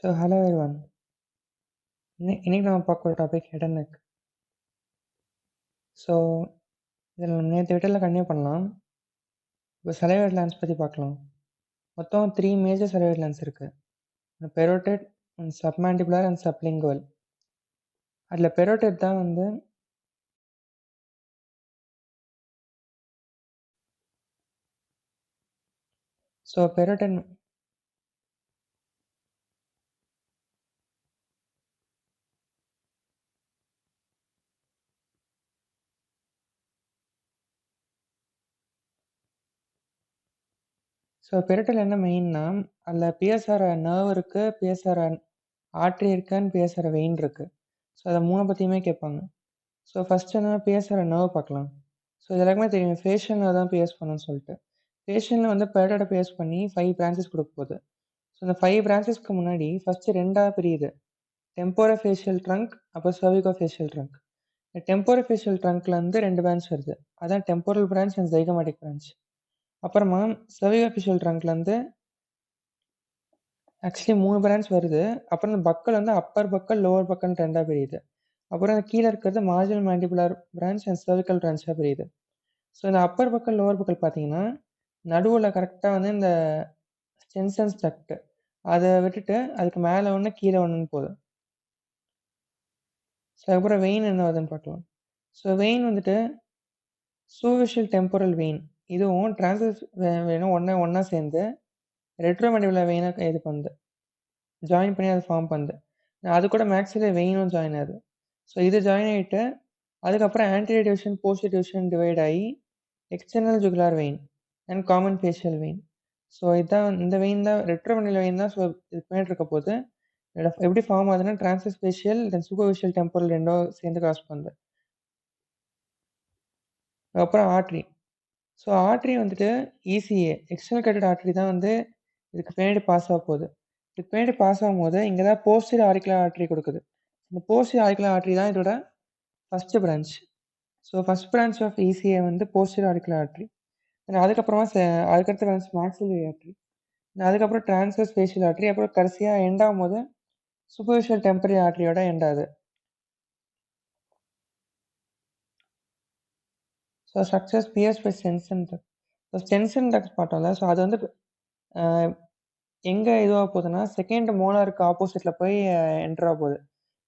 hello everyone. இன்னைக்கு நம்ம பார்க்க ஒரு topic head and neck. So இதில் நேற்று வீட்டில் கன்டினியூ பண்ணலாம். இப்போ சலைவேட் கிளாண்ட்ஸ் பற்றி பார்க்கலாம். மொத்தம் 3 மேஜர் சலைவேட் கிளாண்ட்ஸ் இருக்குது. Parotid and submandibular and sublingual. அதில் பெரோட்டிட் தான் வந்து பெரோட்டிட் பெரோட்டில் என்ன மெயின்னா, அதில் பிஎஸ்ஆர் நர்வ் இருக்குது, பிஎஸ்ஆர் ஆர்ட்ரி இருக்குன்னு பிஎஸ்ஆர் வெயின் இருக்குது. ஸோ அதை 3 பற்றியுமே கேட்பாங்க. ஸோ ஃபஸ்ட்டு என்ன பிஎஸ்ஆர் நர்வ் பார்க்கலாம். ஸோ இது எல்லாருக்குமே தெரியும், ஃபேஷியல் நர்வ் தான் பிஎஸ் பண்ணுன்னு சொல்லிட்டு. ஃபேஷியலில் வந்து பெரோட்டிடை பிஎஸ் பண்ணி 5 பிரான்ச்சஸ் கொடுக்க போகுது. ஸோ இந்த 5 பிரான்ச்சஸ்க்கு முன்னாடி ஃபஸ்ட்டு 2ஆக பிரியுது. டெம்போரோஃபேஷியல் ட்ரங்க், அப்புறம் சர்விகோஃபேஷியல் ட்ரங்க். இந்த டெம்போரோஃபேஷியல் ட்ரங்க்லேருந்து 2 பிரான்ச் வருது. அதான் temporal branch and zygomatic branch. அப்புறமா சர்விகோஃபேஷியல் ட்ரங்க்லேருந்து ஆக்சுவலி 3 பிரான்ச் வருது. அப்புறம் இந்த பக்கல் வந்து அப்பர் பக்கல், லோவர் பக்கல் 2ஆக பிரியுது. அப்புறம் கீழே இருக்கிறது marginal mandibular branch and cervical பிரான்ச்சாக பிரியுது. ஸோ இந்த அப்பர் பக்கல், லோவர் பக்கல் பார்த்தீங்கன்னா, நடுவில் கரெக்டாக வந்து இந்த ஸ்டென்சன்ஸ் டக்ட் அதை விட்டுட்டு அதுக்கு மேலே ஒன்று கீழே ஒன்றுன்னு போகுது. ஸோ அதுக்கப்புறம் வெயின் என்ன வருதுன்னு பார்க்கலாம். ஸோ வெயின் வந்துட்டு சூவிஷியல் டெம்போரல் வெயின், இதுவும் டிரான்சஸ் வேணும் ஒன்றா சேர்ந்து ரெட்ரோமெண்டிபுலர் வெயினை இது பண்ணுது, ஜாயின் பண்ணி அதை ஃபார்ம் பண்ணுது. அது கூட மேக்ஸில் வெயினும் ஜாயின் ஆகுது. ஸோ இது ஜாயின் ஆகிட்டு அதுக்கப்புறம் anterior division, posterior division divide ஆகி external jugular vein and common facial vein. So இதுதான் இந்த வெயின் தான் ரெட்ரோமெண்டிபுலர் வெயின் தான். ஸோ இதுக்கு மேலே இருக்க போது எப்படி ஃபார்ம் ஆகுதுன்னா, டிரான்சஸ் ஃபேஷியல் தென் சூப்பர்ஃபிஷியல் டெம்போரல் ரெண்டும் சேர்ந்து கிராஸ் பண்ணுது. அப்புறம் ஆர்ட்ரி. ஸோ ஆர்ட்ரி வந்துட்டு இசிஏ எக்ஸ்டர்னல் கட்டட் ஆர்ட்ரி தான் வந்து இதுக்கு பின்னாடி பாஸ் ஆக போகுது. இதுக்கு பின்னாடி பாஸ் ஆகும்போது இங்கே தான் போஸ்டீரியர் ஆரிக்குலர் ஆர்ட்ரி கொடுக்குது. இந்த போஸ்டீரியர் ஆரிக்குலர் ஆர்ட்ரி தான் இதோட first branch. So first branch of ECA வந்து போஸ்டீரியர் ஆரிக்குலர் ஆர்ட்ரி. அதுக்கப்புறமா அதுக்கடுத்த பிரான்ச் மேக்ஸிலரி ஆர்ட்ரி, அதுக்கப்புறம் டிரான்ஸ்வர்ஸ் ஃபேஷியல் ஆர்ட்ரி, அப்புறம் கடைசியாக எண்ட் ஆகும்போது சூப்பர்ஃபிஷியல் டெம்பரரி ஆர்ட்ரியோட எண்ட் ஆகுது. So structures pierce by Stensen duct. So Stensen duct பார்த்தோம்ல, ஸோ அது வந்து எங்கே இதுவாக போகுதுன்னா செகண்ட் மோலாருக்கு ஆப்போசிட்டில் போய் என்ட்ரு ஆக போகுது.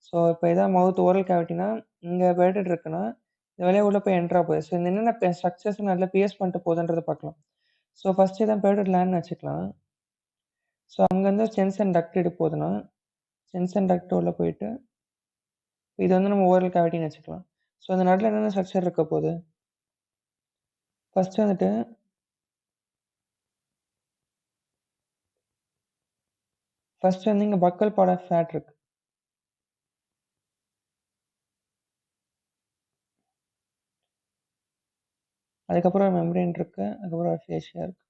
ஸோ இப்போ இதான் மவுத் ஓரல் கேவிட்டினா இங்கே பெரோட்டிட் இருக்குன்னா இந்த வழியாக உள்ளே போய் என்ட்ரு ஆக போகுது. ஸோ இந்த என்னென்ன ஸ்ட்ரக்சர்ஸ் நல்லா பியர்ஸ் பண்ணிட்டு போகுதுன்றதை பார்க்கலாம். ஸோ ஃபஸ்ட்டு இதான் பெரோட்டிட் லேண்ட்னு வச்சுக்கலாம். ஸோ அங்கேருந்து ஸ்டென்சன் டக்ட் எடுக்க போகுதுன்னா ஸ்டென்சன் டக்ட் உள்ளே போயிட்டு இது வந்து நம்ம ஓரல் கேவிட்டின்னு வச்சுக்கலாம். ஸோ அந்த நடுவில் என்னென்ன ஸ்ட்ரக்சர் இருக்க போகுது, ஃபஸ்ட்டு வந்துட்டு இங்கே பக்கல் பார்ட் ஆஃப் ஃபேட் இருக்கு. அதுக்கப்புறம் மெம்பரேன் இருக்கு, அதுக்கப்புறம் ஃபேஷியா இருக்கு.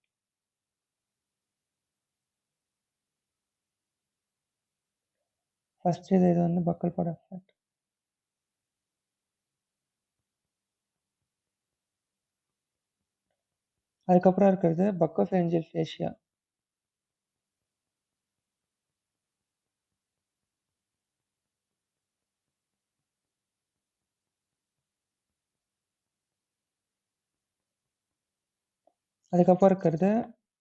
ஃபர்ஸ்ட் இது வந்து பக்கல் பார்ட் ஆஃப் ஃபேட். அதுக்கப்புறம் இருக்கிறது பக்கோஃபேரிஞ்சியல் ஃபேஷியா. அதுக்கப்புறம் இருக்கிறது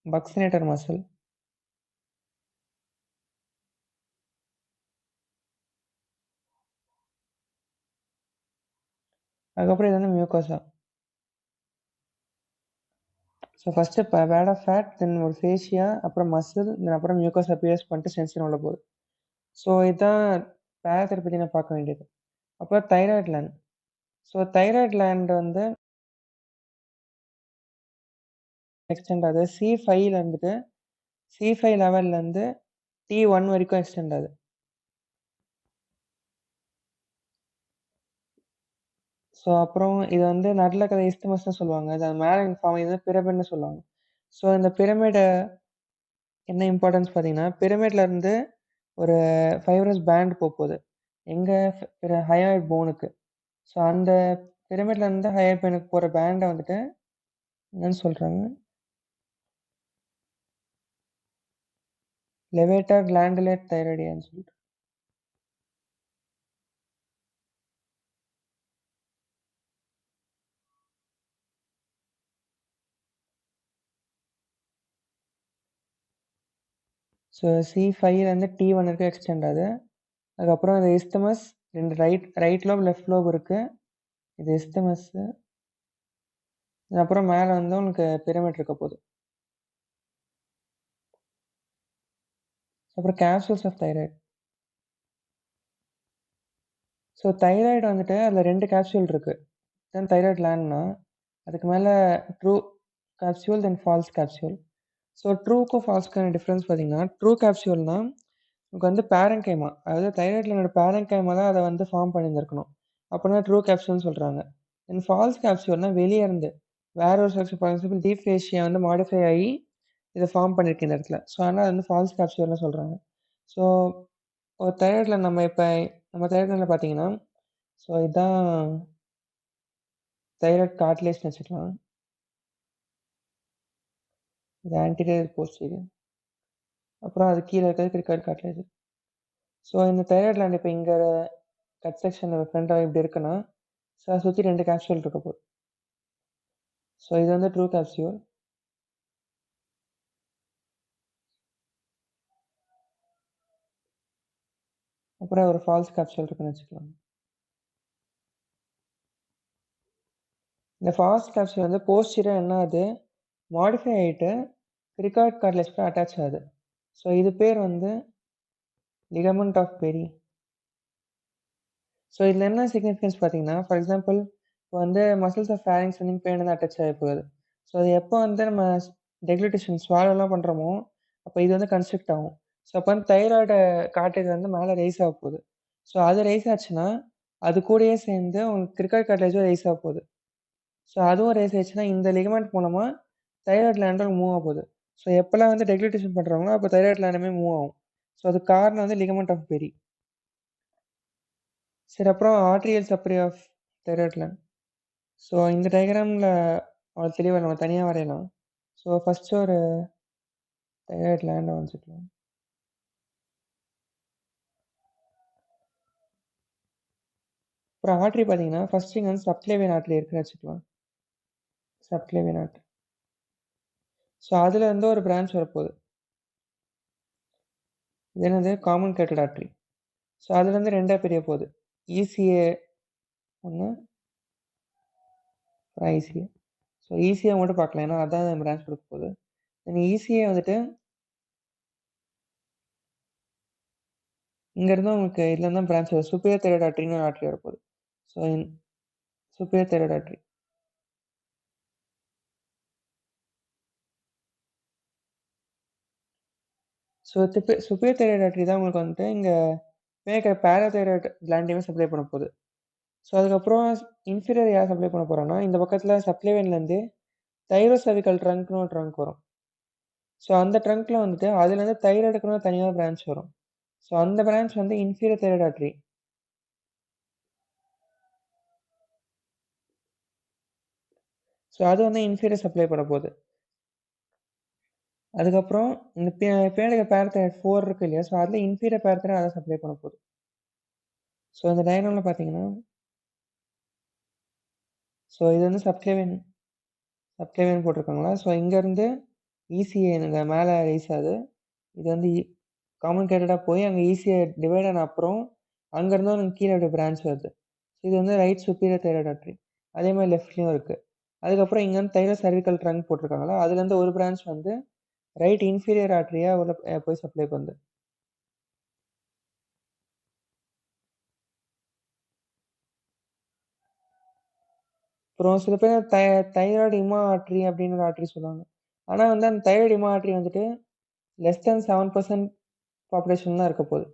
பக்சினேட்டர் மசில். அதுக்கப்புறம் இது வந்து mucosa. So first pad of fat, then ஒரு ஃபேஷியா, அப்புறம் மசில், தென் அப்புறம் மியூக்கோசா பியர்ஸ் பண்ணிட்டு சென்சன் உள்ள போகுது. ஸோ இதுதான் பேரத்தை பற்றி நான் பார்க்க வேண்டியது. அப்புறம் thyroid land. So thyroid land வந்து எக்ஸ்டெண்ட் ஆகுது. C5ல இருந்துட்டு C5 லெவல்லேருந்து T1 வரைக்கும் எக்ஸ்டெண்ட் ஆகுது. ஸோ அப்புறம் இது வந்து நடுவில் கதை இஸ்தமஸ்ன்னு சொல்லுவாங்க. இது மேலே ஃபார்ம் இது பிரமிட்னு சொல்லுவாங்க. ஸோ இந்த பிரமிடை என்ன இம்பார்ட்டன்ஸ் பார்த்தீங்கன்னா, பிரமிட்ல இருந்து ஒரு ஃபைப்ரஸ் பேண்ட் போகுது எங்கே ஹயாய்ட் போனுக்கு. ஸோ அந்த பிரமிட்ல இருந்து ஹயாய்ட் போனுக்கு போகிற பேண்டை வந்துட்டு என்னன்னு சொல்கிறாங்க, லெவேட்டா கிளாண்டுலேட் தைராய்டியான்னு சொல்லிட்டு. ஸோ C5லேருந்து T1 வரைக்கும் எக்ஸ்டெண்ட் ஆகுது. அதுக்கப்புறம் இது இஸ்தமஸ் 2 ரைட் லோப், லெஃப்ட் லோப் இருக்கு. இது இஸ்தமஸ்ஸு. அப்புறம் மேலே வந்து உங்களுக்கு பிரமிட் இருக்க போகுது. அப்புறம் capsules of thyroid. So thyroid வந்துட்டு அதில் 2 கேப்சூல் இருக்கு. தென் தைராய்டு லேண்ட்னா அதுக்கு மேலே ட்ரூ கேப்சியூல் தென் ஃபால்ஸ் கேப்சியூல். ஸோ ட்ரூக்கும் ஃபால்ஸ்க்கான டிஃப்ரென்ஸ் பார்த்தீங்கன்னா, ட்ரூ கேப்சியூல்னா உங்களுக்கு வந்து பேரன்கைமா, அதாவது தைராய்டு கிளாண்டோட பேரன்கைமா தான் அதை வந்து ஃபார்ம் பண்ணியிருந்திருக்கணும். அப்படின்னா ட்ரூ கேப்சியூல்னு சொல்கிறாங்க. தென் ஃபால்ஸ் கேப்சியூல்னா வெளியே இருந்து வேற ஒரு ஸ்ட்ரக்சர், ஃபார் எக்ஸாம்பிள் டீப்ரேஷியா வந்து மாடிஃபை ஆகி இதை ஃபார்ம் பண்ணியிருக்கு இந்த இடத்துல. ஸோ அதனால் வந்து ஃபால்ஸ் கேப்சியூல்னு சொல்கிறாங்க. ஸோ ஒரு தைராய்டில் நம்ம தைராய்டில் பார்த்தீங்கன்னா, ஸோ இதுதான் தைராய்டு கார்ட்லேஜ்னு வச்சுக்கலாம். இது ஆன்டீரியர் போஸ்டீரியர். அப்புறம் அது கீழே இருக்கிறது கிரிக்காய்டு கார்ட்லேஜ். ஸோ இந்த தைராய்டு கிளாண்ட் இப்போ இங்கே கட் செக்ஷன் ஃப்ரண்ட்டாக இப்படி இருக்குன்னா, ஸோ அதை சுற்றி 2 கேப்சூல் இருக்க போகுது. ஸோ இது வந்து ட்ரூ கேப்சியூல். அப்புறம் ஒரு ஃபால்ஸ் கேப்சூல் இருக்குன்னு வச்சுக்கலாம். இந்த ஃபால்ஸ் கேப்சூல் வந்து போஸ்டீரியர் என்ன ஆகுது, மாடிஃபை ஆகிட்டு கிரிக்காய்டு கார்ட்லேஜ் கூட அட்டாச் ஆகுது. ஸோ இது பேர் வந்து லிகமெண்ட் ஆஃப் பெரி. ஸோ இதில் என்ன சிக்னிஃபிகன்ஸ் பார்த்தீங்கன்னா, ஃபார் எக்ஸாம்பிள் இப்போ வந்து மசில்ஸ் ஆஃப் ஃபேரிங்ஸ் வந்து பெயின் வந்து அட்டாச் ஆகி போகுது. ஸோ அது எப்போ வந்து நம்ம டெக்லிட்டேஷன் ஸ்வாலோலாம் பண்ணுறோமோ, அப்போ இது வந்து கன்ஸ்ட்ரிக்ட் ஆகும். ஸோ அப்போ வந்து தைராய்டு கார்டேஜ் வந்து மேலே ரைஸ் ஆக போகுது. ஸோ அது ரைஸ் ஆச்சுன்னா, அது கூடயே சேர்ந்து உங்களுக்கு கிரிக்காய்டு கார்ட்லேஜும் ரைஸ் ஆக போகுது. ஸோ அதுவும் ரைஸ் ஆயிடுச்சுன்னா, இந்த லிகமெண்ட் மூலமா தைராய்டு கிளாண்டும் மூவ் ஆக போகுது. ஸோ எப்போல்லாம் வந்து டெக்லிட்டேஷன் பண்ணுறாங்களோ, அப்போ தைராய்டு கிளாண்டுமே மூவ் ஆகும். ஸோ அதுக்கு காரணம் வந்து லிகமெண்ட் ஆஃப் பெரி. சரி, அப்புறம் arterial supply of thyroid gland. So இந்த டயக்ராமில் அவ்வளோ தெளிவாக நம்ம தனியாக வரையலாம். ஸோ ஃபஸ்ட்டு ஒரு தைராய்டு கிளாண்டை வச்சுக்கலாம். அப்புறம் ஆர்ட்ரி பார்த்தீங்கன்னா, ஃபஸ்ட்டு இங்கே வந்து சப்க்ளேவியன் ஆர்ட்ரி இருக்குன்னு வச்சுக்கலாம். Subclavian artery. ஸோ அதில் வந்து ஒரு பிரான்ச் வரப்போகுது. இது என்னது காம்யூனிகேட்டட் ஆர்ட்ரி. ஸோ அதுலேருந்து 2ஆக பிரிய போகுது. இசிஏ ஒன்று, அப்புறம் ஐசிஏ. ஸோ இசிஏ மட்டும் பார்க்கலாம், ஏன்னா அதான் பிரான்ச் கொடுக்க போகுது. தென் இசிஏ வந்துட்டு இங்கேருந்து உங்களுக்கு இதுலேருந்து தான் பிரான்ச் வரும். சுப்பீரியர் தைராய்டு ஆர்ட்ரின்னு ஒரு ஆர்ட்ரி வரப்போகுது. So superior thyroid artery. So superior thyroid artery தான் உங்களுக்கு வந்துட்டு இங்கே மேற்கிற பேராதைராய்டு கிளாண்டையுமே சப்ளை பண்ண போகுது. ஸோ அதுக்கப்புறம் இன்ஃபீரியர் யார் சப்ளை பண்ண போகிறோன்னா, இந்த பக்கத்தில் சப்ளைவேன்லேருந்து தைரோசர்விக்கல் ட்ரங்க்னு ஒரு ட்ரங்க் வரும். ஸோ அந்த ட்ரங்க்கில் வந்துட்டு அதுலேருந்து தைராய்டுக்குன்னு தனியாக பிரான்ச் வரும். ஸோ அந்த பிரான்ச் வந்து இன்ஃபீரியர் தைராய்டு ஆர்ட்ரி. ஸோ அது வந்து இன்ஃபீரியர் சப்ளை பண்ண போகுது. அதுக்கப்புறம் இந்த பேனுக்கு பேரத்தைராய்டு 4 இருக்கு இல்லையா, ஸோ அதில் இன்ஃபீரியர் பேரத்தைராய்டு அதை சப்ளை பண்ண போகுது. ஸோ இந்த டயக்ராமில் பார்த்தீங்கன்னா, ஸோ இது வந்து சப்க்ளேவியன் போட்டிருக்காங்களா. ஸோ இங்கேருந்து இசிஏ இங்கே மேலே ரைஸ் ஆகுது. இது வந்து காம்யூனிகேட்டடாக போய் அங்கே ஈஸியாக டிவைட் ஆன அப்புறம் அங்கேருந்து எனக்கு கீழே அப்படியே பிரான்ச் வருது. இது வந்து ரைட் சுப்பீரியர் தைராய்டு ஆர்ட்ரி. அதே மாதிரி லெஃப்ட்லேயும் இருக்குது. அதுக்கப்புறம் இங்கே வந்து தைரோ சர்விக்கல் ட்ரங்க் போட்டிருக்காங்களா, அதுலேருந்து ஒரு பிரான்ச் வந்து ரைட் இன்ஃபீரியர் ஆர்ட்ரியாக உள்ள போய் சப்ளை பண்ணுது. அப்புறம் சில பேர் தைராய்டு இமா ஆர்ட்ரி அப்படின்னு ஒரு ஆர்ட்ரி சொல்லுவாங்க. ஆனால் வந்து அந்த தைராய்டு இமா ஆர்ட்ரி வந்துட்டு லெஸ் தேன் 7% பாப்புலேஷன் தான் இருக்க போகுது.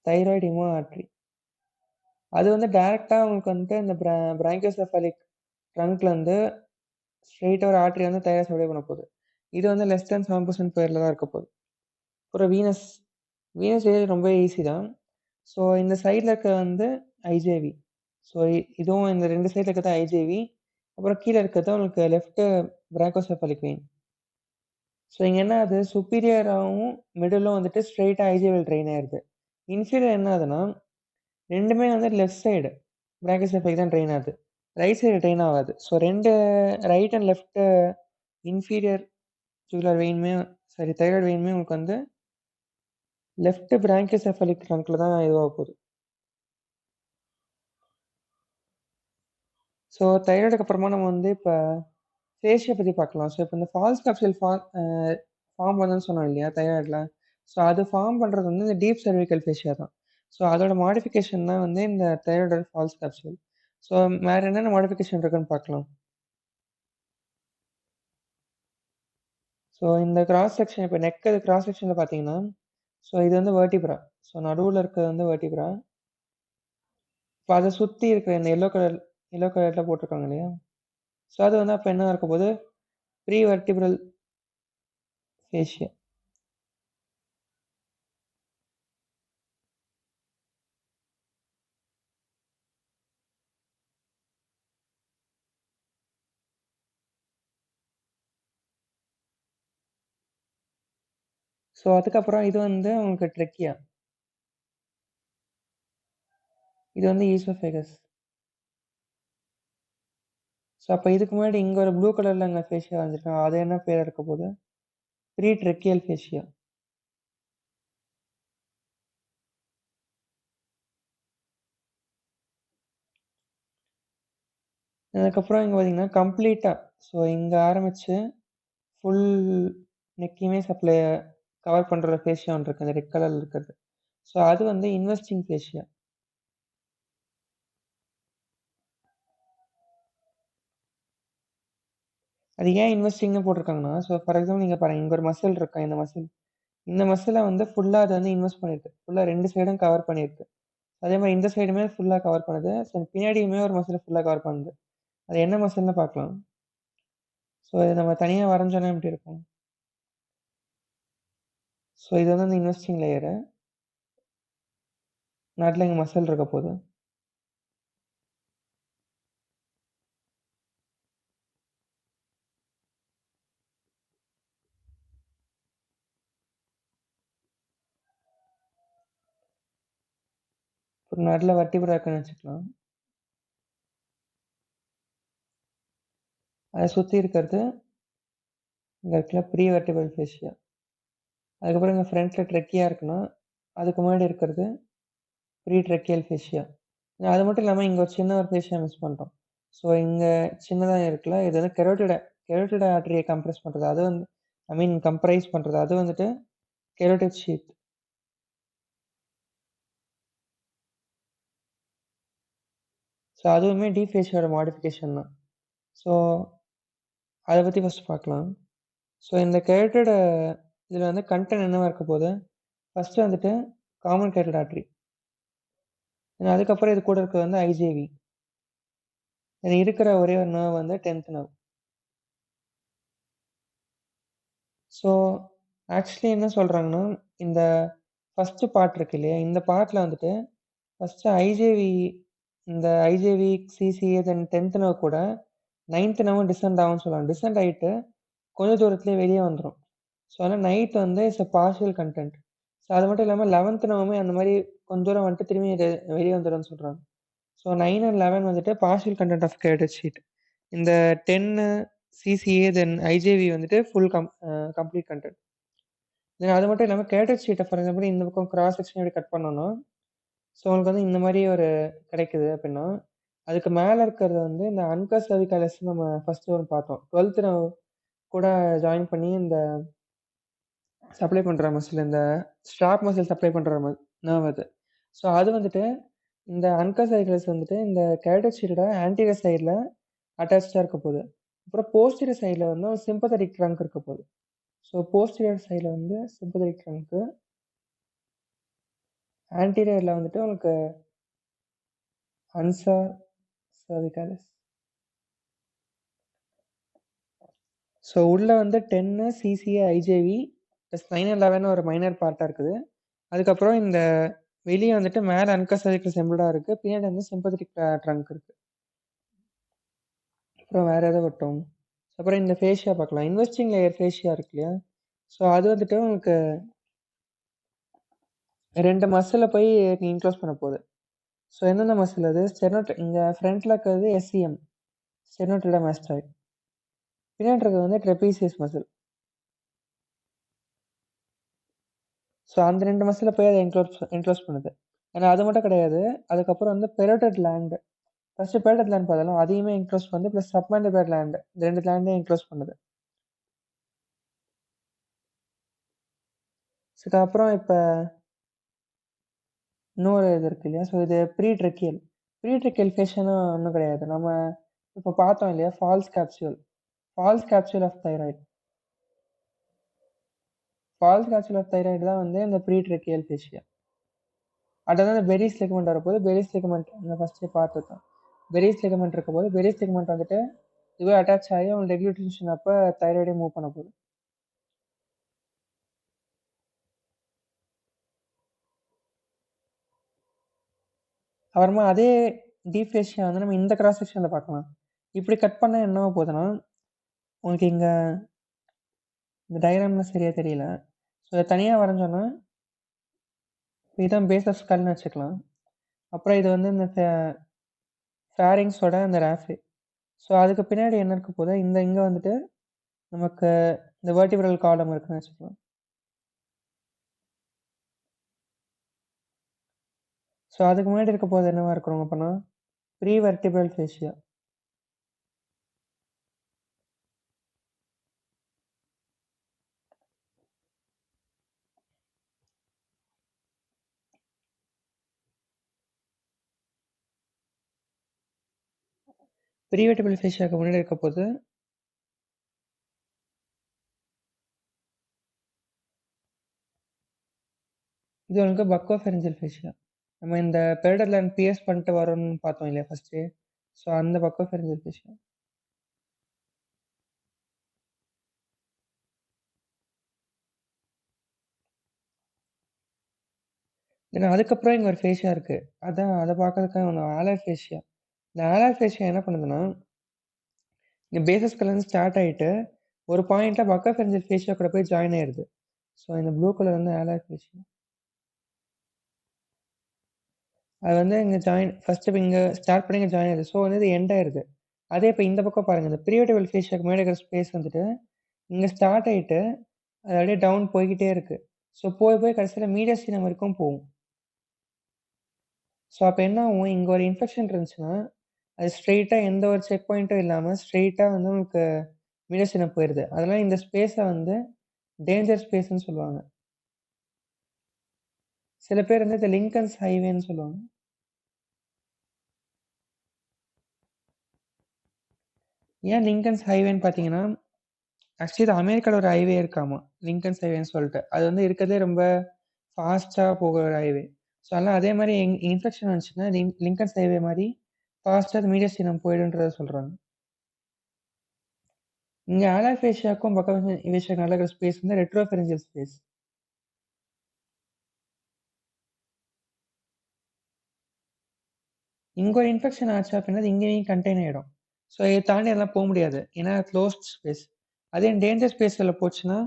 தைராய்டு இமா ஆர்ட்ரி அது வந்து டைரெக்டாக உங்களுக்கு வந்துட்டு இந்த பிராங்கியோசெஃபாலிக் ட்ரங்க்லேருந்து ஸ்ட்ரெயிட்டாக ஒரு ஆர்ட்ரி வந்து தைராய்டு சப்ளை பண்ண போகுது. இது வந்து லெஸ் தேன் 7% பேரில் தான் இருக்க போகுது. அப்புறம் வீனஸ் ரொம்ப ஈஸி தான். ஸோ இந்த சைடில் இருக்க வந்து ஐஜேவி. ஸோ இதுவும் இந்த 2 சைடில் இருக்கிறது ஐஜேவி. அப்புறம் கீழே இருக்கிறது உங்களுக்கு லெஃப்ட்டு பிராங்கோசெஃபாலிக் வெயின். ஸோ இங்க என்ன ஆகுது, சுப்பீரியராவும், மிடிலும் வந்துட்டு ஸ்ட்ரெய்ட்டா ஐஜிஎல் ட்ரெயின் ஆயிருது. இன்ஃபீரியர் என்ன ஆகுதுன்னா, 2மே வந்து லெஃப்ட் சைடு பிராங்கியோசெஃபலிக் தான் ட்ரெயின் ஆகுது. ரைட் சைடு ட்ரெயின் ஆகாது. So 2 right and left inferior jugular வெயினுமே தைராய்டு வெயினுமே உங்களுக்கு வந்து லெஃப்ட் பிராங்கியோசெஃபலிக் ட்ரங்க்ல தான் இதுவாக போகுது. ஸோ தைராய்டுக்கு அப்புறமா நம்ம வந்து இப்ப ஃபேஷியா பத்தி பார்க்கலாம். ஸோ இப்ப இந்த ஃபால்ஸ் கேப்சூல் ஃபார்ம் பண்ணுதுன்னு சொன்னோம் இல்லையா தைராய்டுல. ஸோ அது ஃபார்ம் பண்றது வந்து இந்த டீப் செர்விக்கல் ஃபேஷியா தான். ஸோ அதோட மாடிஃபிகேஷன் தான் வந்து இந்த தைராய்டு ஃபால்ஸ் கேப்சூல். ஸோ வேற என்னென்ன மாடிஃபிகேஷன் இருக்குன்னு பார்க்கலாம். ஸோ இந்த கிராஸ் செக்ஷன் இப்ப நெக் கிராஸ் செக்ஷன்ல பார்த்தீங்கன்னா, ஸோ இது வந்து வெர்டிப்ரா. ஸோ நடுவுல இருக்கிறது வந்து வெர்டிப்ரா. இப்ப அத சுத்தி இருக்கிற இந்த எல்லோ கலர்ல போட்டிருக்காங்க இல்லையா? ஸோ அது வந்து அப்ப என்ன இருக்க போகுது? Pre vertebral fascia. ஸோ அதுக்கப்புறம் இது வந்து உங்களுக்கு ட்ரெக்கியா. இது வந்து ஈசோஃபேகஸ். ஸோ அப்ப இதுக்கு முன்னாடி இங்க ஒரு ப்ளூ கலர்ல அங்க ஃபேஷியா வரைஞ்சிருக்காங்க. அது என்ன பேரா இருக்க போகுது? Pretracheal fascia. அதுக்கப்புறம் இங்க பார்த்தீங்கன்னா, கம்ப்ளீட்டா ஸோ இங்க ஆரம்பிச்சு ஃபுல் நெக்கையுமே கவர் பண்ற ஒரு ஃபேஷியா ஒண்ணு இருக்கு. அந்த ரெட் கலர்ல இருக்கிறது. ஸோ அது வந்து இன்வெஸ்டிங் ஃபேஷியா. அது ஏன் இன்வெஸ்டிங்ன்னு போட்டிருக்காங்கன்னா, ஸோ ஃபார் எக்ஸாம்பிள் நீங்க பாருங்க, இங்க ஒரு மசில் இருக்கா, இந்த மசில வந்து ஃபுல்லா அது வந்து இன்வெஸ்ட் பண்ணிருக்கு. ஃபுல்லா 2 சைடும் கவர் பண்ணியிருக்கு. அதே மாரி இந்த சைடுமே ஃபுல்லா கவர் பண்ணுது. ஸோ பின்னாடியுமே ஒரு மசில் ஃபுல்லா கவர் பண்ணுது. அது என்ன மசில்ன்னு பார்க்கலாம். ஸோ இத நம்ம தனியா வரைஞ்சோம்னா எப்படி இருக்கும்? ஸோ இது வந்து அந்த இன்வெஸ்டிங் லேயரு. நடுல இங்க மசில் இருக்க போது. ஒரு நடுல வெர்டிபிரா இருக்குன்னு வச்சுக்கலாம். அத சுத்தி இருக்கிறது இங்க இருக்குல்ல ப்ரீ வெர்டிபிரல் ஃபேஷியா. அதுக்கப்புறம் இங்க ஃப்ரண்ட்ல ட்ரெக்கியா இருக்குன்னா, அதுக்கு முன்னாடி இருக்கிறது ப்ரீ ட்ரெக்கியல் ஃபேஷியா. அது மட்டும் இல்லாம இங்க ஒரு சின்ன ஒரு ஃபேஷியா மிஸ் பண்ணிட்டோம். ஸோ இங்க சின்னதா இருக்குல்ல, இது வந்து கெரோட்டிட் ஆர்டரிய கம்ப்ரஸ் பண்றது. அது வந்து கம்ப்ரைஸ் பண்றது. அது வந்துட்டு கெரோட்டிட் ஷீத். ஸோ அதுவுமே டீப் ஃபேஷியோட மாடிஃபிகேஷன் தான். ஸோ அத பத்தி ஃபர்ஸ்ட் பார்க்கலாம். ஸோ இந்த கெரோட்டிட் இதுல வந்து கன்டென்ட் என்னவா இருக்க போது? ஃபர்ஸ்ட் வந்துட்டு காமன் கெரோட்டிட் ஆர்டரி. அதுக்கப்புறம் இது கூட இருக்கிறது வந்து ஐஜேவி. இது இருக்கிற ஒரே ஒரு நர்வ் வந்து 10th நர்வ். ஸோ ஆக்சுவலி என்ன சொல்றாங்கன்னா, இந்த ஃபர்ஸ்ட் பார்ட் இருக்கு இல்லையா? இந்த பார்ட்ல வந்துட்டு ஃபர்ஸ்ட் ஐஜேவி, சிசிஏ தென் 10th நர்வ் கூட 9th நர்வும் டிசெண்ட் ஆகும்னு சொல்லுவாங்க. டிசெண்ட் ஆயிட்டு கொஞ்ச தூரத்திலேயே வெளிய வந்துரும். ஸோ அதனால நைட் வந்து இட்ஸ் பார்ஷியல் கன்டென்ட். ஸோ அது மட்டும் இல்லாம 11th நர்வுமே அந்த மாரி கொஞ்ச தூரம் வந்துட்டு திரும்பி வெளிய வந்துரும்னு சொல்றாங்க. ஸோ 9 அண்ட் 11 வந்துட்டு partial content of carotid sheath. இந்த 10 சிசிஏ தென் ஐஜேவி வந்துட்டு கம்ப்ளீட் கன்டென்ட். தென் அது மட்டும் இல்லாம கெரோட்டிட் ஷீட்ட ஃபார் எக்ஸாம்பிள் இந்த பக்கம் கிராஸ் செக்ஷன் இப்படி கட் பண்ணோம்னா, ஸோ உங்களுக்கு வந்து இந்த மாரி ஒரு கிடைக்குது அப்படின்னா, அதுக்கு மேல இருக்கிறது வந்து இந்த அன்கஸ் சர்விகாலிஸ் நம்ம ஃபர்ஸ்ட் ஒன் பார்த்தோம். 12th நர்வ் கூட ஜாயின் பண்ணி இந்த சப்ளை பண்ற மசில், இந்த ஸ்ட்ராப் மசில் சப்ளை பண்ற நர்வ் அது. ஸோ அது வந்துட்டு இந்த அன்கஸ் சர்விகாலிஸ் வந்துட்டு இந்த கெரோட்டிட் ஷீட்டோட ஆன்டீரியர் சைடுல அட்டாச்டா இருக்க போகுது. அப்புறம் போஸ்டீரியர் சைடுல வந்து ஒரு சிம்பத்தெடிக் ட்ரங்க் இருக்க போகுது. ஸோ போஸ்டீரியர் சைடுல வந்து சிம்பத்தெடிக் ட்ரங்க், ஆன்டீரியர்ல வந்துட்டு உங்களுக்கு அன்சா சர்விகாலிஸ். ஸோ உள்ள வந்து 10 சிசிஏ, ஐஜேவி ப்ளஸ் 9 அண்ட் 11 ஒரு மைனர் பார்ட்டா இருக்குது. அதுக்கப்புறம் இந்த வெளிய வந்துட்டு மேல அன்கஸ் சர்விகல் செம்பிளா இருக்கு. பின்னாடி வந்து சிம்பத்தெடிக் ட்ரங்க் இருக்கு. அப்புறம் வேற எத விட்டோம்? அப்புறம் இந்த ஃபேஷியா பார்க்கலாம். இன்வெஸ்டிங் லேயர் ஃபேஷியா இருக்கு இல்லையா? ஸோ அது வந்துட்டு உங்களுக்கு 2 மசில போய் என்க்ளோஸ் பண்ண போகுது. ஸோ எந்தெந்த மசில் அது? இங்க ஃப்ரண்ட்ல இருக்கிறது எஸ்சிஎம், ஸ்டெர்னோக்ளைடோமாஸ்டாய்ட். பின்னாடி இருக்கிறது வந்து ட்ரெபீசியஸ் மசில். ஸோ அந்த 2 மசில போய் அதை என்க்ளோஸ் பண்ணுது. ஏன்னா அது மட்டும் கிடையாது. அதுக்கப்புறம் வந்து பெரோட்டட் லேண்ட். ஃபர்ஸ்ட் பெரோட்டட் லேண்ட் பார்த்தோம். அதையுமே என்க்ளோஸ் பண்ணுது. Plus submandibular land. இந்த 2 லேண்டையும் என்க்ளோஸ் பண்ணுது. அதுக்கப்புறம் இப்போ இன்னொரு இது இருக்கு இல்லையா? ஸோ இது ப்ரீட்ரெக்கியல். ப்ரீட்ரெக்கியல் ஃபேஷனும் ஒன்றும் கிடையாது. நம்ம இப்போ பார்த்தோம் இல்லையா? False capsule of thyroid. False capsule of thyroid தான் வந்து இந்த ப்ரீட்ரெக்கியல் ஃபேஷியா. அடுத்தது அந்த பெரிஸ் லிகமெண்ட் வரப்போது. பெரிஸ் லிகமெண்ட் இந்த ஃபஸ்ட்டே பார்த்துருக்கோம். பெரிஸ் லிகமெண்ட் இருக்க போது பெரிஸ் லிகமெண்ட் வந்துட்டு இதுவே அட்டாச் ஆகி அவங்க ரெகுலேஷன் அப்போ தைராய்டே மூவ் பண்ண போகுது. அப்புறமா அதே டீப் ஃபேஷியா வந்து நம்ம இந்த கிராஸ் செக்ஷனில் பார்க்கலாம். இப்படி கட் பண்ண என்ன போகுதுன்னா உங்களுக்கு இங்கே இந்த டயக்ராமில் சரியாக தெரியல. ஸோ இதை தனியாக வரைஞ்சோன்னா இதுதான் பேஸ் ஆஃப் ஸ்கல்னு வச்சுக்கலாம். அப்புறம் இது வந்து இந்த ஃபேரிங்ஸோட இந்த ரேஃபு. ஸோ அதுக்கு பின்னாடி என்ன இருக்க போகுது? இங்கே வந்துட்டு நமக்கு இந்த வெர்டிபிரல் காலம் இருக்குன்னு வச்சுக்கலாம். ஸோ அதுக்கு முன்னாடி இருக்க போது என்னவா இருக்கிறோம் அப்படின்னா prevertebral fascia. Prevertebral ஃபேஷியாவுக்கு முன்னாடி இருக்க போது இது உங்களுக்கு பக்கோஃபெரிஞ்சியல் ஃபேஷியா. நம்ம இந்த பெரிடல் லைன் பிஎஸ் பண்ணிட்டு வரோம்னு பார்த்தோம் இல்லையா ஃபர்ஸ்ட்டு? ஸோ அந்த பக்கோஃபெரிஞ்சியல் ஃபேஷியா. ஏன்னா அதுக்கப்புறம் இங்கே ஒரு ஃபேஷியா இருக்குது. அதான் அதை பார்க்கறதுக்காக ஒன்று ஆலர் ஃபேஷியா. இந்த ஆலர் ஃபேஷியா என்ன பண்ணுதுன்னா இங்கே பேசஸ் கலர்ந்து ஸ்டார்ட் ஆகிட்டு ஒரு பாயிண்ட்டில் பக்கோஃபெரிஞ்சியல் ஃபேஷியா கூட போய் ஜாயின் ஆயிடுது. ஸோ இந்த ப்ளூ கலர் வந்து ஆலர் ஃபேஷியா. அது வந்து இங்கே ஃபர்ஸ்ட் இப்போ இங்கே ஸ்டார்ட் பண்ணி இங்கே ஜாயின் ஆயிடுது. ஸோ வந்து இது எண்ட் ஆயிடுது. அதே இப்போ இந்த பக்கம் பாருங்கள், இந்த ப்ரீவெர்டிபிள் ஃபேஷியாக்கு முன்னாடி இருக்கிற ஸ்பேஸ் வந்துட்டு இங்கே ஸ்டார்ட் ஆகிட்டு அது அப்படியே டவுன் போய்கிட்டே இருக்குது. ஸோ போய் போய் கடைசியில் மீடியஸ்டினம் வரைக்கும் போகும். ஸோ அப்போ என்ன ஆகும்? இங்கே ஒரு இன்ஃபெக்ஷன் இருந்துச்சுன்னா அது ஸ்ட்ரெயிட்டாக எந்த ஒரு செக் பாயிண்ட்டும் இல்லாமல் ஸ்ட்ரெயிட்டாக வந்து உங்களுக்கு மீடியஸ்டினம் போயிடுது. அதனால் இந்த ஸ்பேஸை வந்து டேஞ்சர் ஸ்பேஸ்ன்னு சொல்லுவாங்க. சில பேர் வந்து இந்த லிங்கன்ஸ் ஹைவேன்னு சொல்லுவாங்க. ஏன் லிங்கன்ஸ் ஹைவேன்னு பார்த்தீங்கன்னா ஆக்சுவலி இது அமெரிக்காவில் ஒரு ஹைவே இருக்காமா, லிங்கன்ஸ் ஹைவேன்னு சொல்லிட்டு. அது வந்து இருக்கிறதே ரொம்ப ஃபாஸ்ட்டாக போகிற ஒரு ஹைவே. ஸோ அதனால் அதே மாதிரி இன்ஃபெக்ஷன் வந்துச்சுன்னா லிங்கன்ஸ் ஹைவே மாதிரி ஃபாஸ்ட்டாக அது மீடியஸ்டினம் போயிடுன்றத சொல்கிறாங்க. இங்கே ஆலாஃபேஷியாவுக்கும் பக்கோஃபேஷியாவுக்கும் நடக்கிற ஸ்பேஸ் வந்து ரெட்ரோஃபெரிஞ்சியல் ஸ்பேஸ். இங்கே ஒரு இன்ஃபெக்ஷன் ஆச்சு அப்படின்னா இங்கேயும் கண்டெயின் ஆகிடும். ஸோ இதை தாண்டி அதெல்லாம் போக முடியாது. ஏன்னா க்ளோஸ்ட் ஸ்பேஸ். அதே டேஞ்சர் ஸ்பேஸில் போச்சுன்னா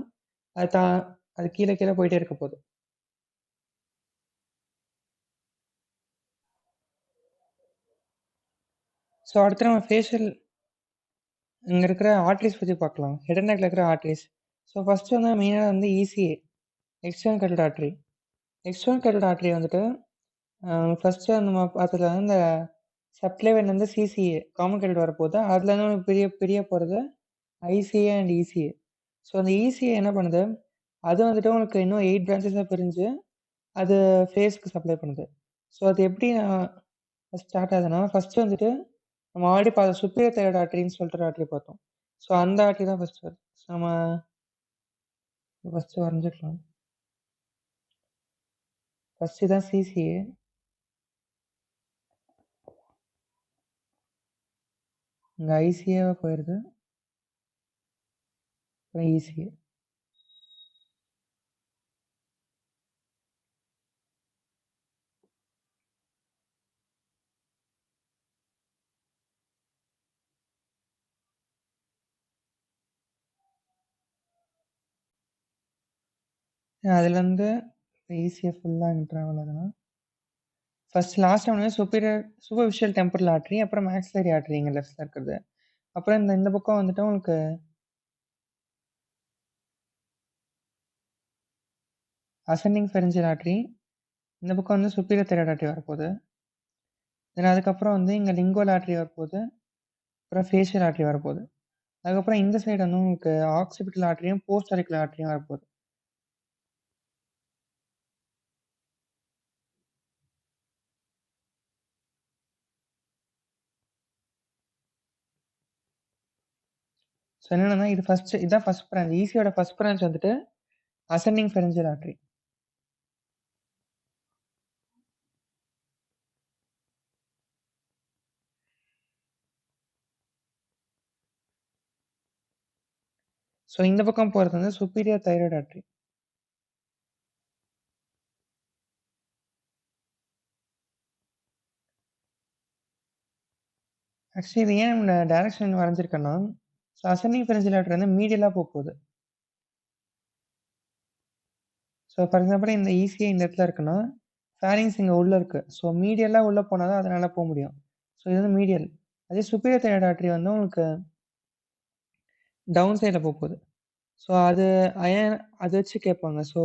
அது அது கீழே கீழே போயிட்டே இருக்க போகுது. ஸோ அடுத்து நம்ம ஃபேஷியல் இங்கே இருக்கிற ஆர்ட்ரிஸ் பற்றி பார்க்கலாம். ஹெட் அண்ட் நெக்கில் இருக்கிற ஆர்ட்ரிஸ். ஸோ ஃபஸ்ட்டு வந்து மெயினாக வந்து ECA, external carrot artery. External carrot artery வந்துட்டு ஃபஸ்ட்டு நம்ம பார்த்ததுல வந்து இந்த சப்க்ளேவன் வந்து சிசிஏ காமன் கேரட் வரப்போகுது. அதில் வந்து பெரிய போகிறது ஐசிஏ அண்ட் இசிஏ. ஸோ அந்த இசிஏ என்ன பண்ணுது? அது வந்துட்டு உங்களுக்கு இன்னும் 8 பிரான்ச்சஸாக பிரிஞ்சு அது ஃபேஸ்க்கு சப்ளை பண்ணுது. ஸோ அது எப்படி ஸ்டார்ட் ஆகுதுன்னா ஃபஸ்ட்டு வந்துட்டு நம்ம ஆல்ரெடி பார்த்த சுப்பீரியர் தைராய்டு ஆர்ட்ரின்னு சொல்லிட்டு ஒரு ஆர்ட்ரி பார்த்தோம். ஸோ அந்த ஆர்ட்ரி தான் ஃபஸ்ட்டு வருது. நம்ம ஃபஸ்ட்டு வரைஞ்சிக்கலாம். ஃபஸ்ட்டு தான் சிசிஏ. இங்கே ஐசிஏவாக போயிடுது. அப்புறம் இசிஏ. அதுலேருந்து ஈஸியா ஃபுல்லா இன்ட்ராவல் ஆகுதுன்னா, ஃபர்ஸ்ட் லாஸ்ட் ஒண்ணு சூப்பர்ஃபிஷியல் டெம்பரல் ஆர்டரி, அப்புறம் மேக்ஸிலரி ஆர்டரி இங்க லெஃப்ட்ல இருக்கிறது. அப்புறம் இந்த பக்கம் வந்துட்டு உங்களுக்கு அசெண்டிங் ஃபெரிஞ்சியல் ஆர்டரி, இந்த பக்கம் வந்து சுப்பீரியர் தைராய்டு ஆர்டரி வரப்போகுது. தென் அதுக்கப்புறம் வந்து இங்க லிங்குவல் ஆர்டரி வரப்போகுது. அப்புறம் ஃபேஷியல் ஆர்டரி வரப்போகுது. அதுக்கப்புறம் இந்த சைடு வந்து உங்களுக்கு ஆக்சிபிட்டல் ஆர்டரியும், போஸ்ட் ஆரிக்குலர் ஆர்டரியும் வரப்போகுது. ஸோ என்னன்னா இதான் ஃபர்ஸ்ட் பிரான்ச். ஈசியோட ஃபர்ஸ்ட் பிரான்ச் வந்துட்டு அசெண்டிங் ஃபெரிஞ்சியல் ஆர்டரி. ஸோ இந்த பக்கம் போறது வந்து சுப்பீரியர் தைராய்டு ஆர்டரி. ஆக்சுவலி இது ஏன் இந்த டைரக்ஷன் வரைஞ்சிருக்கேன்னா, ஸோ அசெண்டிங் ஃபெரிஞ்சியல் ஆர்டரி வந்து மீடியலா போகுது. ஸோ ஃபார் எக்ஸாம்பிள் இந்த ஈசிஏ இந்த இடத்துல இருக்குன்னா, ஃபேரிங்ஸ் இங்க உள்ள இருக்கு. ஸோ மீடியலா உள்ள போனா தான் அதனால போ முடியும். ஸோ இது வந்து மீடியல். அதே சுப்பீரியர் தைராய்டு ஆர்டரி வந்து உங்களுக்கு டவுன் சைட்ல போகுது. ஸோ அது ஏன் அத வச்சு கேட்பாங்க. ஸோ